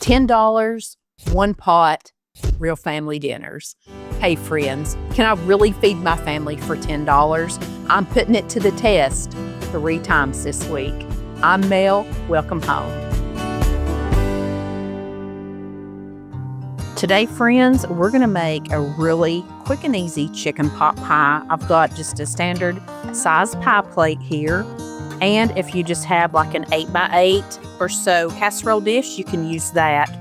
$10, one pot, real family dinners. Hey friends, can I really feed my family for $10? I'm putting it to the test 3 times this week. I'm Mel, welcome home. Today, friends, we're gonna make a really quick and easy chicken pot pie. I've got just a standard size pie plate here. And if you just have like an 8x8 or so casserole dish, you can use that.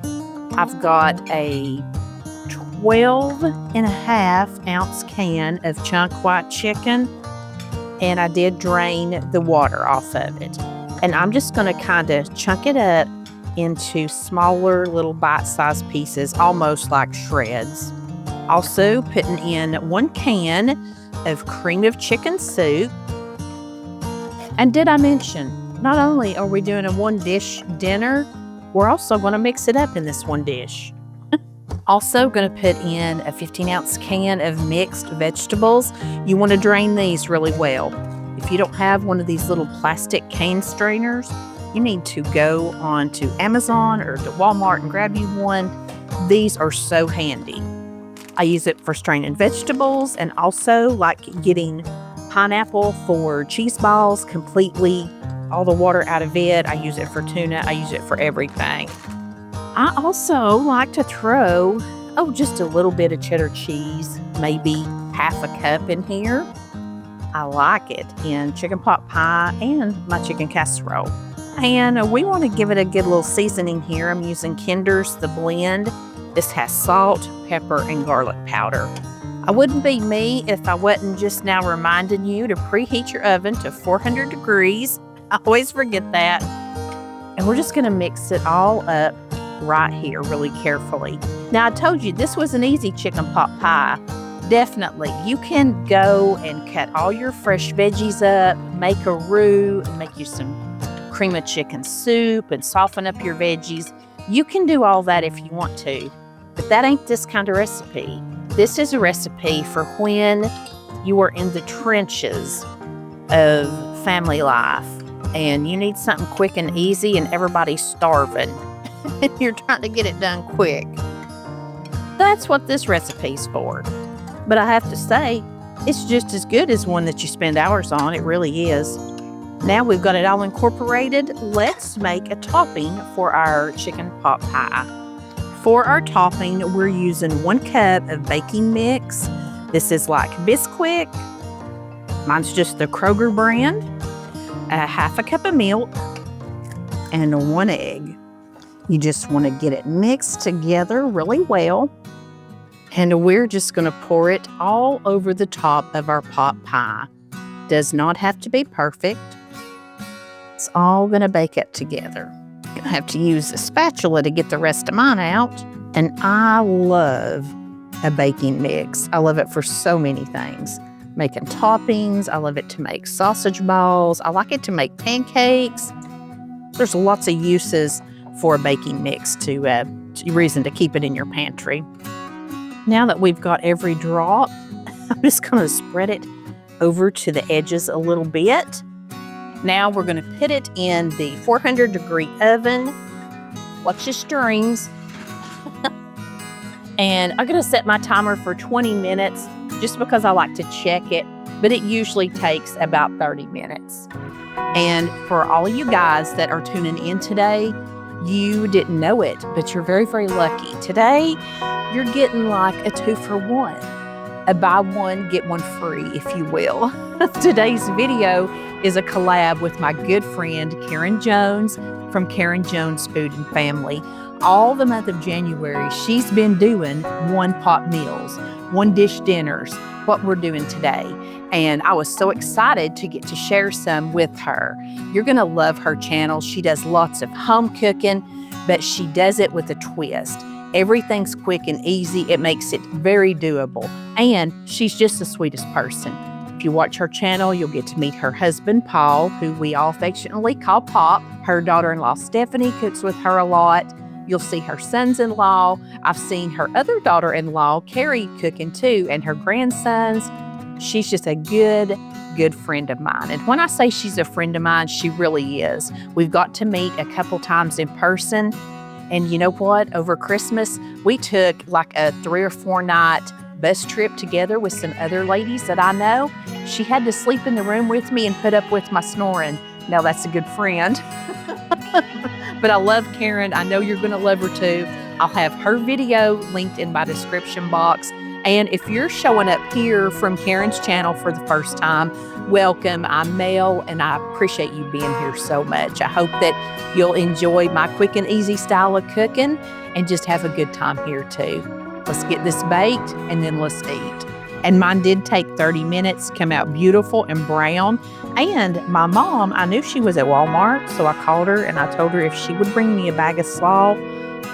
I've got a 12.5-ounce can of chunk white chicken, and I did drain the water off of it. And I'm just gonna kind of chunk it up into smaller little bite-sized pieces, almost like shreds. Also putting in 1 can of cream of chicken soup. And did I mention, not only are we doing a 1-dish dinner, we're also gonna mix it up in this 1 dish. Also gonna put in a 15-ounce can of mixed vegetables. You wanna drain these really well. If you don't have one of these little plastic can strainers, you need to go on to Amazon or to Walmart and grab you one. These are so handy. I use it for straining vegetables and also like getting pineapple for cheese balls completely, all the water out of it. I use it for tuna. I use it for everything. I also like to throw, just a little bit of cheddar cheese, maybe half a cup in here. I like it in chicken pot pie and my chicken casserole. And we want to give it a good little seasoning here. I'm using Kinder's The Blend. This has salt, pepper, and garlic powder. I wouldn't be me if I wasn't just now reminding you to preheat your oven to 400 degrees. I always forget that. And we're just going to mix it all up right here really carefully. Now, I told you this was an easy chicken pot pie. Definitely. You can go and cut all your fresh veggies up, make a roux, and make you some cream of chicken soup and soften up your veggies. You can do all that if you want to, but that ain't this kind of recipe. This is a recipe for when you are in the trenches of family life and you need something quick and easy and everybody's starving and you're trying to get it done quick. That's what this recipe's for. But I have to say, it's just as good as one that you spend hours on. It really is. Now we've got it all incorporated, let's make a topping for our chicken pot pie. For our topping, we're using 1 cup of baking mix. This is like Bisquick. Mine's just the Kroger brand. A half a cup of milk and 1 egg. You just want to get it mixed together really well. And we're just going to pour it all over the top of our pot pie. Does not have to be perfect. It's all gonna bake up together. You're gonna have to use a spatula to get the rest of mine out. And I love a baking mix. I love it for so many things. Making toppings, I love it to make sausage balls. I like it to make pancakes. There's lots of uses for a baking mix to reason to keep it in your pantry. Now that we've got every drop, I'm just gonna spread it over to the edges a little bit. Now we're going to put it in the 400-degree oven. Watch the strings. And I'm going to set my timer for 20 minutes just because I like to check it, but it usually takes about 30 minutes. And for all of you guys that are tuning in today, you didn't know it, but you're very, very lucky. Today, you're getting like a 2-for-1. A buy one, get one free, if you will. Today's video is a collab with my good friend, Karen Jones from Karen Jones Food and Family. All the month of January, she's been doing 1-pot meals, 1-dish dinners, what we're doing today. And I was so excited to get to share some with her. You're gonna love her channel. She does lots of home cooking, but she does it with a twist. Everything's quick and easy. It makes it very doable. And she's just the sweetest person. If you watch her channel, you'll get to meet her husband, Paul, who we all affectionately call Pop. Her daughter-in-law, Stephanie, cooks with her a lot. You'll see her sons-in-law. I've seen her other daughter-in-law, Carrie, cooking too, and her grandsons. She's just a good friend of mine. And when I say she's a friend of mine, she really is. We've got to meet a couple times in person. And you know what? Over Christmas, we took like a 3 or 4 night bus trip together with some other ladies that I know. She had to sleep in the room with me and put up with my snoring. Now that's a good friend. But I love Karen. I know you're going to love her too. I'll have her video linked in my description box. And if you're showing up here from Karen's channel for the first time, welcome. I'm Mel, and I appreciate you being here so much. I hope that you'll enjoy my quick and easy style of cooking and just have a good time here too. Let's get this baked and then let's eat. And mine did take 30 minutes, come out beautiful and brown. And my mom, I knew she was at Walmart, so I called her and I told her if she would bring me a bag of slaw.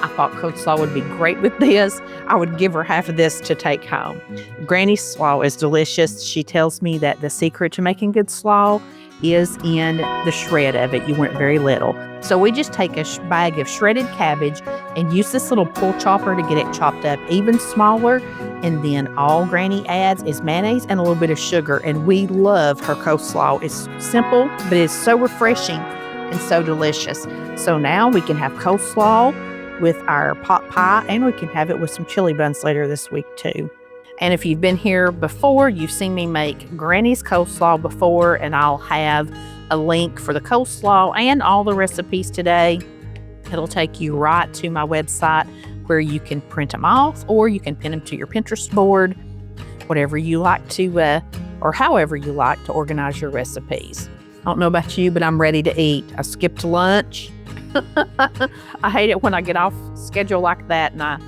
I thought cold slaw would be great with this. I would give her half of this to take home. Granny's slaw is delicious. She tells me that the secret to making good slaw is in the shred of it. You want very little. So we just take a bag of shredded cabbage and use this little pull chopper to get it chopped up even smaller. And then all Granny adds is mayonnaise and a little bit of sugar. And we love her coleslaw. It's simple, but it's so refreshing and so delicious. So now we can have coleslaw with our pot pie, and we can have it with some chili buns later this week too. And if you've been here before, you've seen me make Granny's coleslaw before, and I'll have a link for the coleslaw and all the recipes today. It'll take you right to my website where you can print them off, or you can pin them to your Pinterest board, whatever you like to, or however you like to organize your recipes. I don't know about you, but I'm ready to eat. I skipped lunch. I hate it when I get off schedule like that and I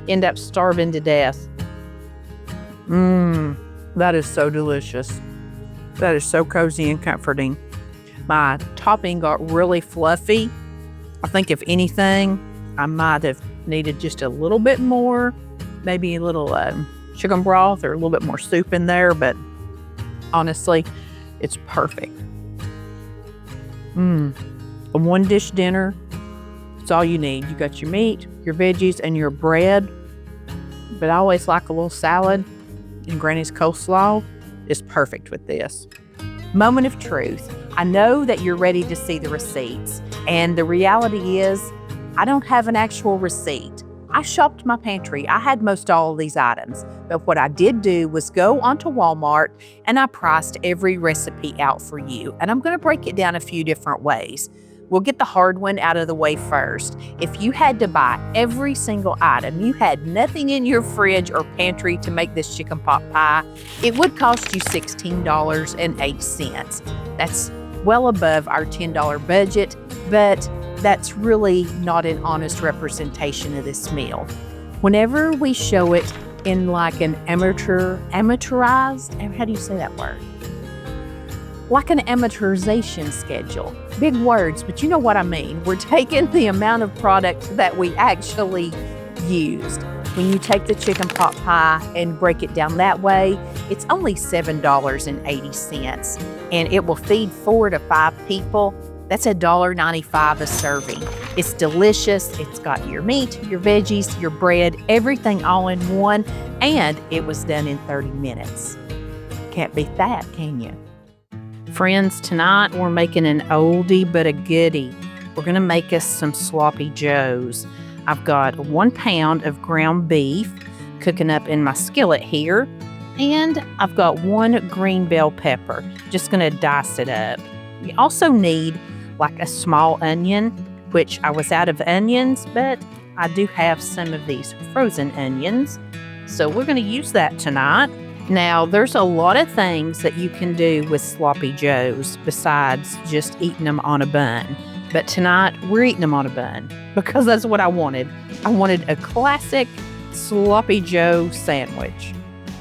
end up starving to death. That is so delicious. That is so cozy and comforting. My topping got really fluffy. I think if anything, I might have needed just a little bit more, maybe a little chicken broth or a little bit more soup in there, but honestly, it's perfect. A one-dish dinner, it's all you need. You got your meat, your veggies, and your bread. But I always like a little salad, and Granny's coleslaw is perfect with this. Moment of truth. I know that you're ready to see the receipts, and the reality is I don't have an actual receipt. I shopped my pantry. I had most all of these items, but what I did do was go onto Walmart and I priced every recipe out for you. And I'm going to break it down a few different ways. We'll get the hard one out of the way first. If you had to buy every single item, you had nothing in your fridge or pantry to make this chicken pot pie, it would cost you $16.08. That's well above our $10 budget, but that's really not an honest representation of this meal. Whenever we show it in like an amateurized, how do you say that word? Like an amateurization schedule. Big words, but you know what I mean. We're taking the amount of product that we actually used. When you take the chicken pot pie and break it down that way, it's only $7.80, and it will feed 4 to 5 people. That's $1.95 a serving. It's delicious. It's got your meat, your veggies, your bread, everything all in one, and it was done in 30 minutes. Can't beat that, can you? Friends, tonight we're making an oldie but a goodie. We're gonna make us some sloppy joes. I've got 1 pound of ground beef cooking up in my skillet here, and I've got 1 green bell pepper. Just gonna dice it up. You also need like a small onion, which I was out of onions, but I do have some of these frozen onions. So we're gonna use that tonight. Now, there's a lot of things that you can do with sloppy joes besides just eating them on a bun. But tonight, we're eating them on a bun because that's what I wanted. I wanted a classic sloppy joe sandwich.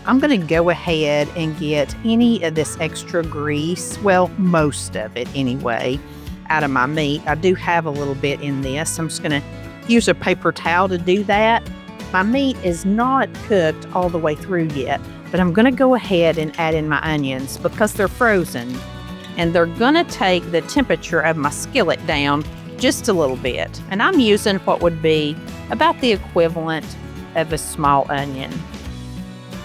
I'm going to go ahead and get any of this extra grease, well, most of it anyway, out of my meat. I do have a little bit in this. I'm just going to use a paper towel to do that. My meat is not cooked all the way through yet, but I'm going to go ahead and add in my onions because they're frozen, and they're going to take the temperature of my skillet down just a little bit. And I'm using what would be about the equivalent of a small onion.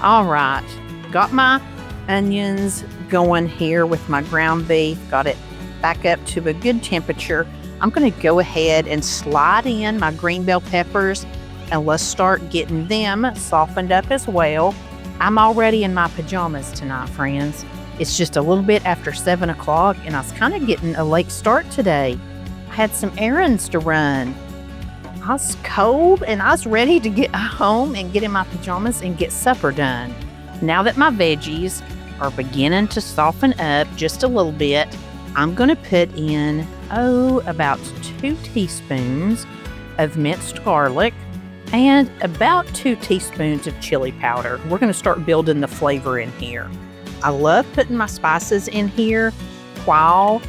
All right, got my onions going here with my ground beef, got it back up to a good temperature. I'm gonna go ahead and slide in my green bell peppers, and let's start getting them softened up as well. I'm already in my pajamas tonight, friends. It's just a little bit after 7 o'clock, and I was kind of getting a late start today. I had some errands to run. I was cold, and I was ready to get home and get in my pajamas and get supper done. Now that my veggies are beginning to soften up just a little bit, I'm going to put in, about 2 teaspoons of minced garlic and about 2 teaspoons of chili powder. We're going to start building the flavor in here. I love putting my spices in here while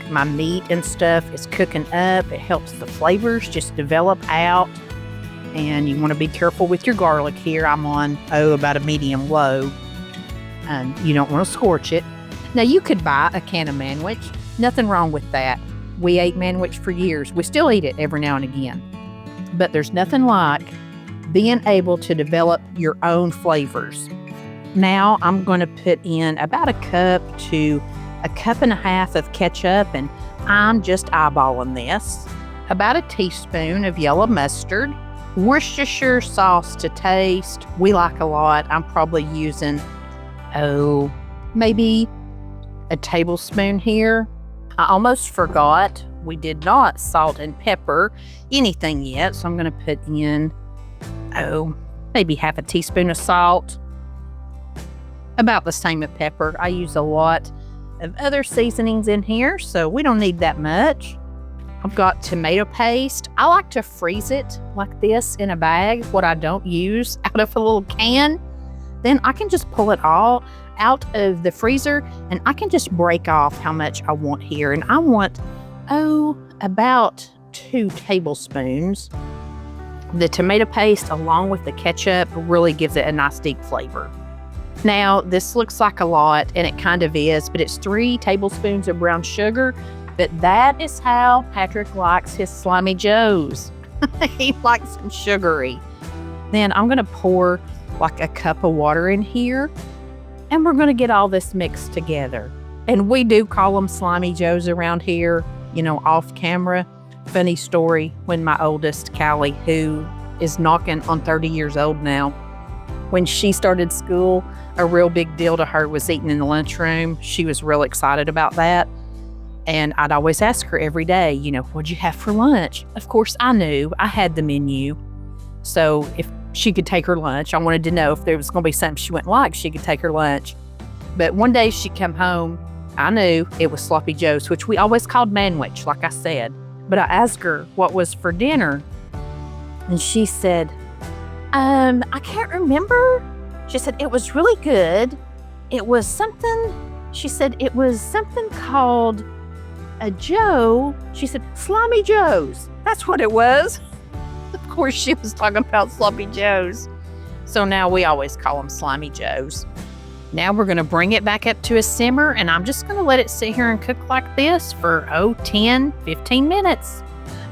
my meat and stuff is cooking up. It helps the flavors just develop out. And you want to be careful with your garlic here. I'm on, about a medium low. And you don't want to scorch it. Now you could buy a can of manwich. Nothing wrong with that. We ate manwich for years. We still eat it every now and again. But there's nothing like being able to develop your own flavors. Now I'm going to put in about a cup to a cup and a half of ketchup, and I'm just eyeballing this. About a teaspoon of yellow mustard, Worcestershire sauce to taste. We like a lot. I'm probably using, maybe a tablespoon here. I almost forgot we did not salt and pepper anything yet, so I'm going to put in, maybe half a teaspoon of salt. About the same of pepper. I use a lot of other seasonings in here, so we don't need that much. I've got tomato paste. I like to freeze it like this in a bag, what I don't use out of a little can. Then I can just pull it all out of the freezer, and I can just break off how much I want here. And I want, about 2 tablespoons. The tomato paste along with the ketchup really gives it a nice deep flavor. Now, this looks like a lot, and it kind of is, but it's 3 tablespoons of brown sugar. But that is how Patrick likes his Slimy Joes. He likes them sugary. Then I'm going to pour like a cup of water in here, and we're going to get all this mixed together. And we do call them Slimy Joes around here, off camera. Funny story, when my oldest, Callie, who is knocking on 30 years old now, when she started school, a real big deal to her was eating in the lunchroom. She was real excited about that. And I'd always ask her every day, what'd you have for lunch? Of course, I knew. I had the menu. So if she could take her lunch, I wanted to know if there was going to be something she wouldn't like, she could take her lunch. But one day she come home, I knew it was Sloppy Joe's, which we always called manwich, like I said. But I asked her what was for dinner. And she said, I can't remember. She said, it was really good. It was something, she said, it was something called a Joe. She said, Slimy Joe's. That's what it was. Of course, she was talking about Sloppy Joe's. So now we always call them Slimy Joe's. Now we're going to bring it back up to a simmer, and I'm just going to let it sit here and cook like this for, 10, 15 minutes.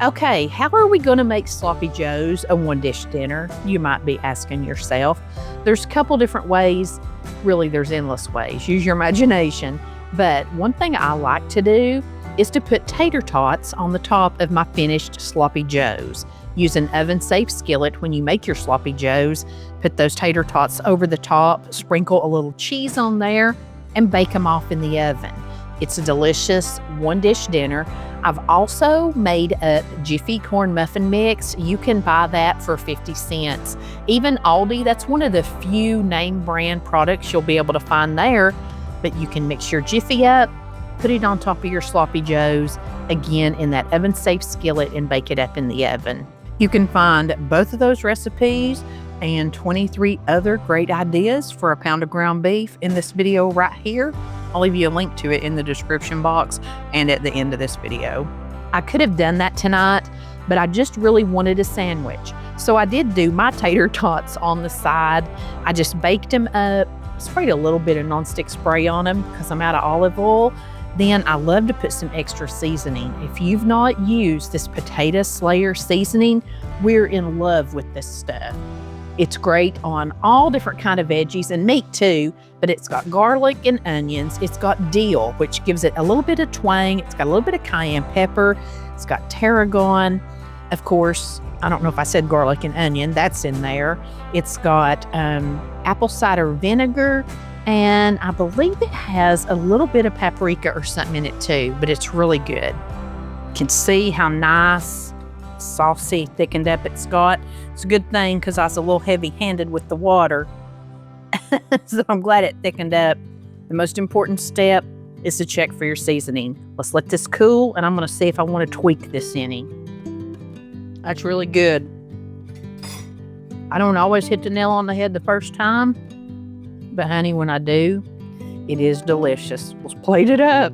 Okay, how are we going to make Sloppy Joe's a one-dish dinner? You might be asking yourself. There's a couple different ways. Really, there's endless ways. Use your imagination. But one thing I like to do is to put tater tots on the top of my finished Sloppy Joe's. Use an oven-safe skillet when you make your Sloppy Joe's. Put those tater tots over the top, sprinkle a little cheese on there, and bake them off in the oven. It's a delicious one-dish dinner. I've also made a Jiffy corn muffin mix. You can buy that for 50 cents. Even Aldi, that's one of the few name brand products you'll be able to find there. But you can mix your Jiffy up, put it on top of your Sloppy Joe's, again in that oven-safe skillet, and bake it up in the oven. You can find both of those recipes and 23 other great ideas for a pound of ground beef in this video right here. I'll leave you a link to it in the description box and at the end of this video. I could have done that tonight, but I just really wanted a sandwich. So I did do my tater tots on the side. I just baked them up, sprayed a little bit of nonstick spray on them because I'm out of olive oil. Then I love to put some extra seasoning. If you've not used this Potato Slayer seasoning, we're in love with this stuff. It's great on all different kind of veggies and meat too, but it's got garlic and onions. It's got dill, which gives it a little bit of twang. It's got a little bit of cayenne pepper, It's got tarragon. Of course, I don't know if I said garlic and onion. That's in there. It's got apple cider vinegar. And I believe it has a little bit of paprika or something in it too, but it's really good. You can see how nice, saucy, thickened up it's got. It's a good thing because I was a little heavy-handed with the water. So I'm glad it thickened up. The most important step is to check for your seasoning. Let's let this cool, and I'm going to see if I want to tweak this any. That's really good. I don't always hit the nail on the head the first time, but honey, when I do, it is delicious. Let's plate it up.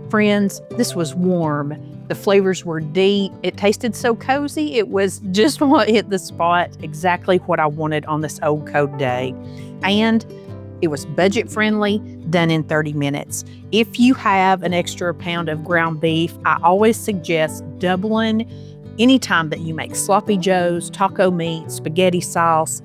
Friends, this was warm. The flavors were deep. It tasted so cozy. It was just what hit the spot, exactly what I wanted on this old cold day. And it was budget friendly, done in 30 minutes. If you have an extra pound of ground beef, I always suggest doubling anytime that you make sloppy joes, taco meat, spaghetti sauce,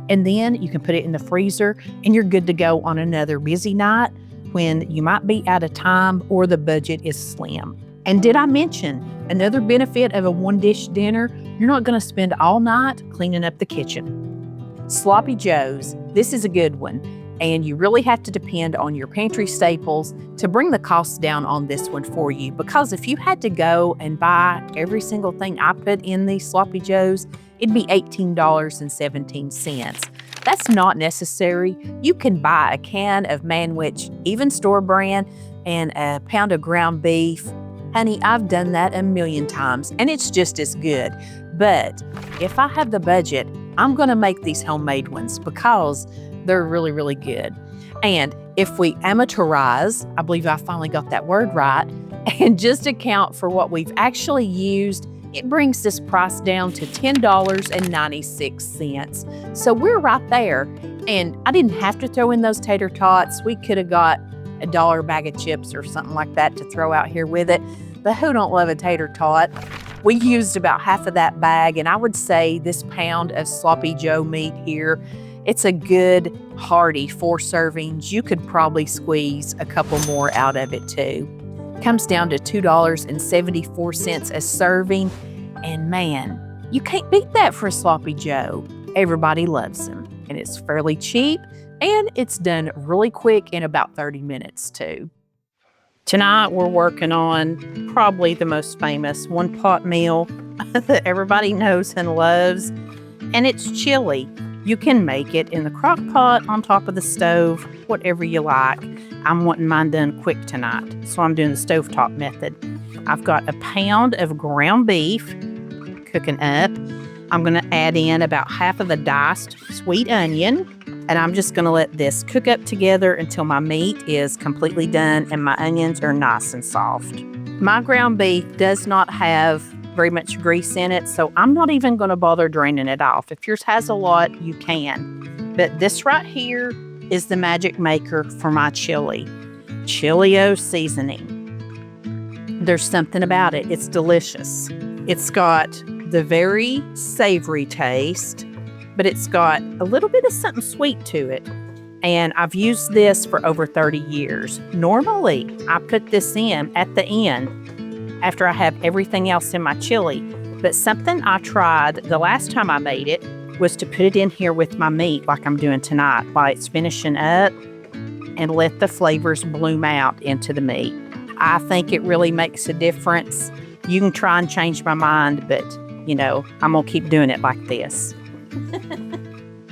and then you can put it in the freezer and you're good to go on another busy night when you might be out of time or the budget is slim. And did I mention another benefit of a one-dish dinner? You're not going to spend all night cleaning up the kitchen. Sloppy joes, this is a good one. And you really have to depend on your pantry staples to bring the costs down on this one for you. Because if you had to go and buy every single thing I put in these sloppy joes, it'd be $18.17. That's not necessary. You can buy a can of Manwich, even store brand, and a pound of ground beef. Honey, I've done that a million times, and it's just as good. But if I have the budget, I'm going to make these homemade ones because they're really, really good. And if we amateurize, I believe I finally got that word right, and just account for what we've actually used, it brings this price down to $10.96. So we're right there. And I didn't have to throw in those tater tots. We could have got a $1 bag of chips or something like that to throw out here with it. But who don't love a tater tot? We used about half of that bag, and I would say this pound of sloppy joe meat here, it's a good hearty 4 servings. You could probably squeeze a couple more out of it too. Comes down to $2.74 a serving, and man, you can't beat that for a sloppy joe. Everybody loves them, and it's fairly cheap, and it's done really quick in about 30 minutes too. Tonight we're working on probably the most famous one-pot meal that everybody knows and loves, and it's chili. You can make it in the crock pot, on top of the stove, whatever you like. I'm wanting mine done quick tonight, so I'm doing the stovetop method. I've got a pound of ground beef cooking up. I'm going to add in about half of a diced sweet onion, and I'm just going to let this cook up together until my meat is completely done and my onions are nice and soft. My ground beef does not have very much grease in it, so I'm not even going to bother draining it off. If yours has a lot, you can. But this right here is the magic maker for my chili. Chili-O seasoning. There's something about it. It's delicious. It's got the very savory taste, but it's got a little bit of something sweet to it. And I've used this for over 30 years. Normally, I put this in at the end after I have everything else in my chili. But something I tried the last time I made it was to put it in here with my meat like I'm doing tonight while it's finishing up and let the flavors bloom out into the meat. I think it really makes a difference. You can try and change my mind, but I'm going to keep doing it like this.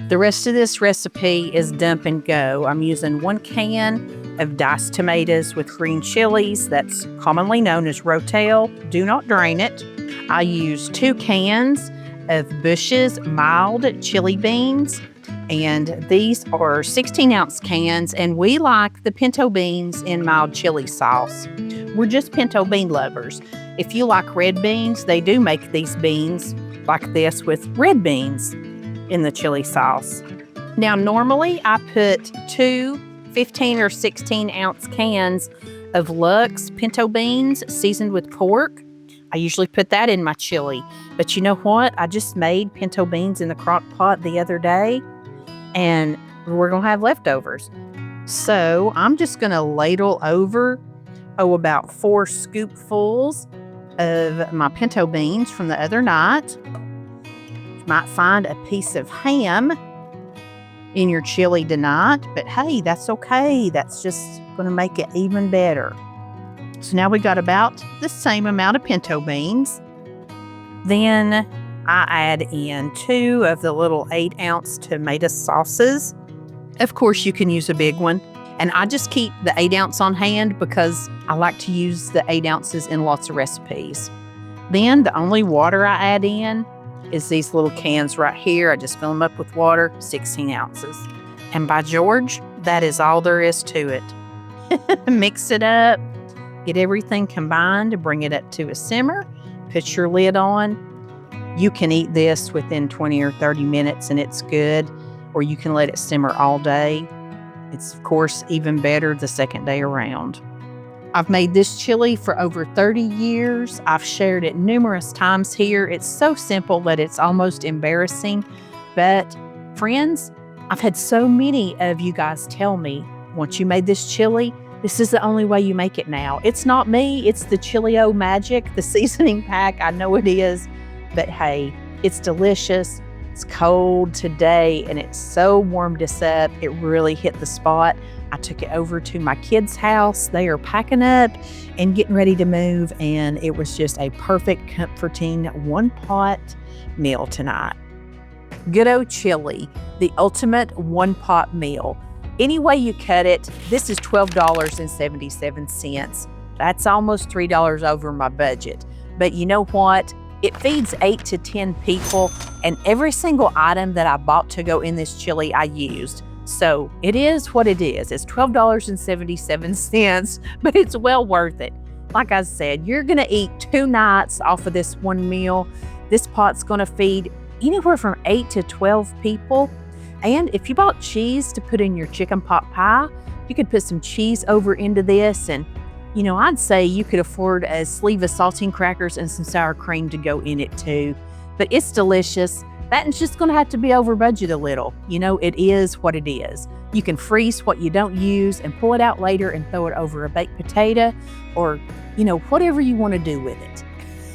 The rest of this recipe is dump and go. I'm using 1 can of diced tomatoes with green chilies. That's commonly known as rotel. Do not drain it. I use 2 cans of Bush's mild chili beans, and these are 16-ounce cans, and we like the pinto beans in mild chili sauce. We're just pinto bean lovers. If you like red beans, they do make these beans like this with red beans in the chili sauce. Now, normally I put 2 15 or 16-ounce cans of Lux pinto beans seasoned with pork. I usually put that in my chili. But you know what? I just made pinto beans in the crock pot the other day, and we're going to have leftovers. So I'm just going to ladle over, about 4 scoopfuls of my pinto beans from the other night. You might find a piece of ham in your chili tonight, but hey, that's okay. That's just going to make it even better. So now we got about the same amount of pinto beans. Then I add in 2 of the little 8-ounce tomato sauces. Of course, you can use a big one. And I just keep the 8-ounce on hand because I like to use the 8 ounces in lots of recipes. Then the only water I add in is these little cans right here. I just fill them up with water, 16 ounces. And by George, that is all there is to it. Mix it up, get everything combined, bring it up to a simmer, put your lid on. You can eat this within 20 or 30 minutes and it's good, or you can let it simmer all day. It's, of course, even better the second day around. I've made this chili for over 30 years. I've shared it numerous times here. It's so simple that it's almost embarrassing. But friends, I've had so many of you guys tell me, once you made this chili, this is the only way you make it now. It's not me, it's the Chili-O magic, the seasoning pack. I know it is, but hey, it's delicious. It's cold today and it so warmed us up. It really hit the spot. I took it over to my kids' house. They are packing up and getting ready to move, and it was just a perfect, comforting one-pot meal tonight. Good old chili, the ultimate one-pot meal. Any way you cut it, this is $12.77. That's almost $3 over my budget. But you know what? It feeds 8 to 10 people, and every single item that I bought to go in this chili, I used. So it is what it is. It's $12.77, but it's well worth it. Like I said, you're gonna eat 2 nights off of this one meal. This pot's gonna feed anywhere from 8 to 12 people. And if you bought cheese to put in your chicken pot pie, you could put some cheese over into this, and you know, I'd say you could afford a sleeve of saltine crackers and some sour cream to go in it too. But it's delicious. That's just gonna have to be over budget a little. You know, it is what it is. You can freeze what you don't use and pull it out later and throw it over a baked potato, or, you know, whatever you wanna do with it.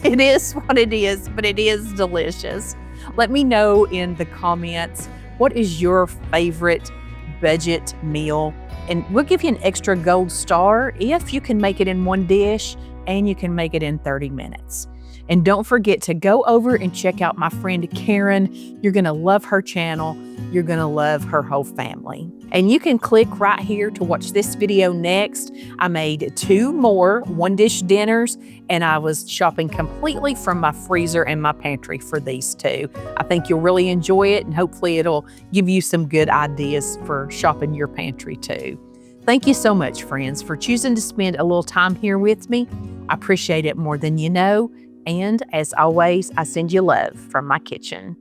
It is what it is, but it is delicious. Let me know in the comments, what is your favorite budget meal? And we'll give you an extra gold star if you can make it in one dish and you can make it in 30 minutes. And don't forget to go over and check out my friend Karen. You're gonna love her channel. You're gonna love her whole family. And you can click right here to watch this video next. I made 2 more one-dish dinners, and I was shopping completely from my freezer and my pantry for these 2. I think you'll really enjoy it, and hopefully it'll give you some good ideas for shopping your pantry too. Thank you so much, friends, for choosing to spend a little time here with me. I appreciate it more than you know. And as always, I send you love from my kitchen.